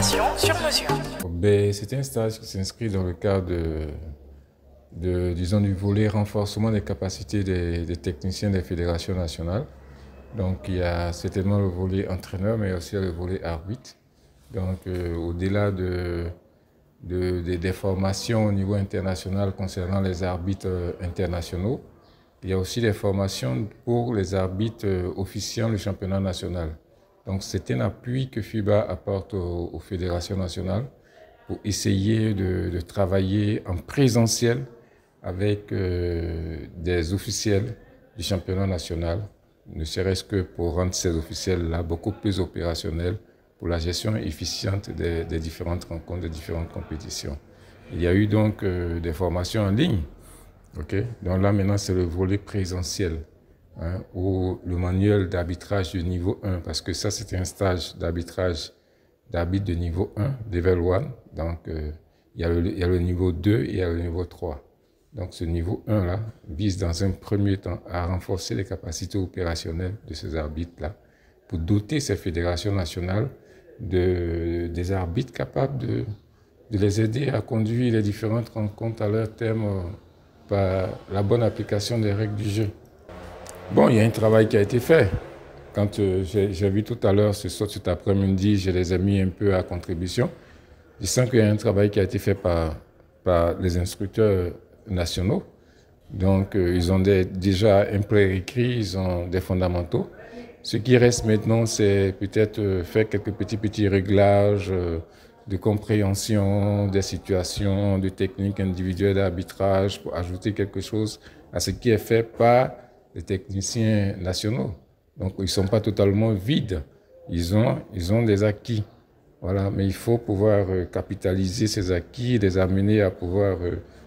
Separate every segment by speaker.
Speaker 1: formation sur mesure.
Speaker 2: C'est un stage qui s'inscrit dans le cadre disons, du volet renforcement des capacités des techniciens des fédérations nationales. Donc il y a certainement le volet entraîneur, mais aussi le volet arbitre. Donc au-delà des formations au niveau international concernant les arbitres internationaux, il y a aussi des formations pour les arbitres officiants du championnat national. Donc c'est un appui que FIBA apporte aux fédérations nationales pour essayer de travailler en présentiel avec des officiels du championnat national, ne serait-ce que pour rendre ces officiels-là beaucoup plus opérationnels pour la gestion efficiente des différentes rencontres, des différentes compétitions. Il y a eu donc des formations en ligne. Okay? Donc là maintenant c'est le volet présentiel, hein, ou le manuel d'arbitrage du niveau 1, parce que ça c'est un stage d'arbitrage d'arbitre de niveau 1, level 1. Donc il y a le niveau 2 et il y a le niveau 3. Donc ce niveau 1 là vise dans un premier temps à renforcer les capacités opérationnelles de ces arbitres-là pour doter ces fédérations nationales des arbitres capables de les aider à conduire les différentes rencontres à leur terme par la bonne application des règles du jeu. Bon, il y a un travail qui a été fait. Quand j'ai vu tout à l'heure, cet après-midi, je les ai mis un peu à contribution. Je sens qu'il y a un travail qui a été fait par les instructeurs nationaux. Donc, ils ont déjà un préécrit, ils ont des fondamentaux. Ce qui reste maintenant, c'est peut-être faire quelques petits réglages de compréhension des situations, de techniques individuelles d'arbitrage pour ajouter quelque chose à ce qui est fait par les techniciens nationaux. Donc, ils ne sont pas totalement vides. Ils ont des acquis. Voilà. Mais il faut pouvoir capitaliser ces acquis, les amener à pouvoir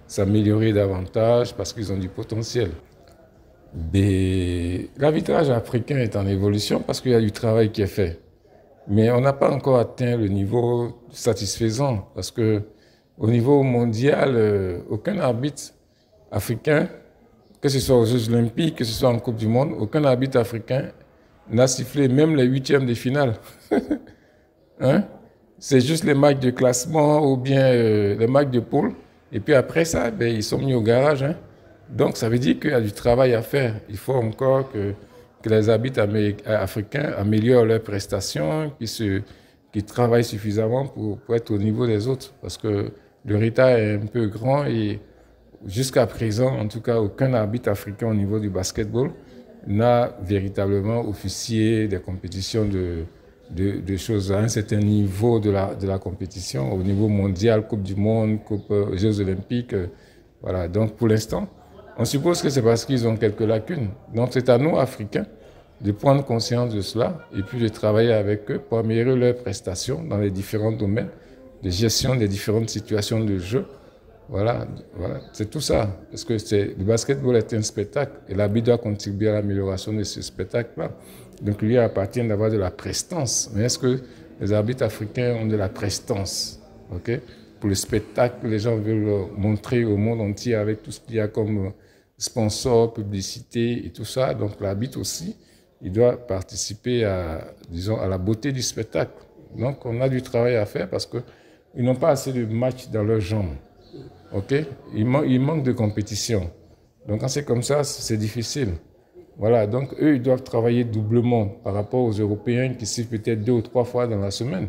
Speaker 2: s'améliorer davantage parce qu'ils ont du potentiel. L'arbitrage africain est en évolution parce qu'il y a du travail qui est fait. Mais on n'a pas encore atteint le niveau satisfaisant parce que au niveau mondial, aucun arbitre africain, que ce soit aux Jeux Olympiques, que ce soit en Coupe du Monde, aucun arbitre africain n'a sifflé même les huitièmes de finale. Hein? C'est juste les matchs de classement ou bien les matchs de poule. Et puis après ça, ils sont mis au garage. Hein? Donc ça veut dire qu'il y a du travail à faire. Il faut encore que les arbitres africains améliorent leurs prestations, qu'ils travaillent suffisamment pour être au niveau des autres. Parce que le retard est un peu grand et jusqu'à présent, en tout cas, aucun arbitre africain au niveau du basketball n'a véritablement officié des compétitions de choses à un certain niveau de la compétition, au niveau mondial, Coupe du Monde, Jeux Olympiques. Voilà. Donc pour l'instant, on suppose que c'est parce qu'ils ont quelques lacunes. Donc c'est à nous, Africains, de prendre conscience de cela et puis de travailler avec eux pour améliorer leurs prestations dans les différents domaines de gestion des différentes situations de jeu. Voilà, c'est tout ça. Parce que le basketball est un spectacle et l'arbitre doit contribuer à l'amélioration de ce spectacle-là. Donc, il lui appartient d'avoir de la prestance. Mais est-ce que les arbitres africains ont de la prestance? Okay? Pour le spectacle, les gens veulent montrer au monde entier avec tout ce qu'il y a comme sponsor, publicité et tout ça. Donc, l'arbitre aussi, il doit participer à la beauté du spectacle. Donc, on a du travail à faire parce qu'ils n'ont pas assez de matchs dans leurs jambes. Okay? Il manque de compétition. Donc, quand c'est comme ça, c'est difficile. Voilà, donc eux, ils doivent travailler doublement par rapport aux Européens qui sifflent peut-être 2 ou 3 fois dans la semaine.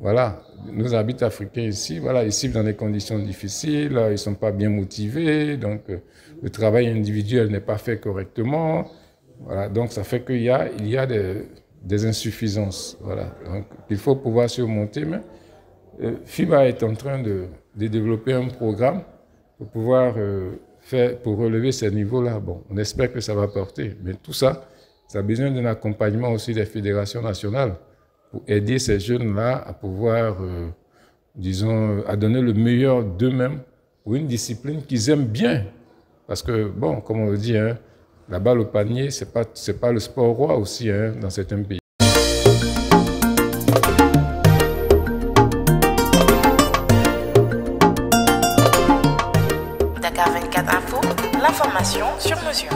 Speaker 2: Voilà, nos arbitres africains ici, voilà, ils sifflent dans des conditions difficiles, ils ne sont pas bien motivés, donc le travail individuel n'est pas fait correctement. Voilà, donc ça fait qu'il y a des insuffisances. Voilà, donc il faut pouvoir surmonter. Mais FIBA est en train de développer un programme pour pouvoir pour relever ces niveaux-là. Bon, on espère que ça va porter. Mais tout ça, ça a besoin d'un accompagnement aussi des fédérations nationales pour aider ces jeunes-là à pouvoir, à donner le meilleur d'eux-mêmes pour une discipline qu'ils aiment bien. Parce que, bon, comme on le dit, hein, la balle au panier, c'est pas le sport roi aussi, hein, dans certains pays.
Speaker 1: Dakar 24 Info, l'information sur mesure.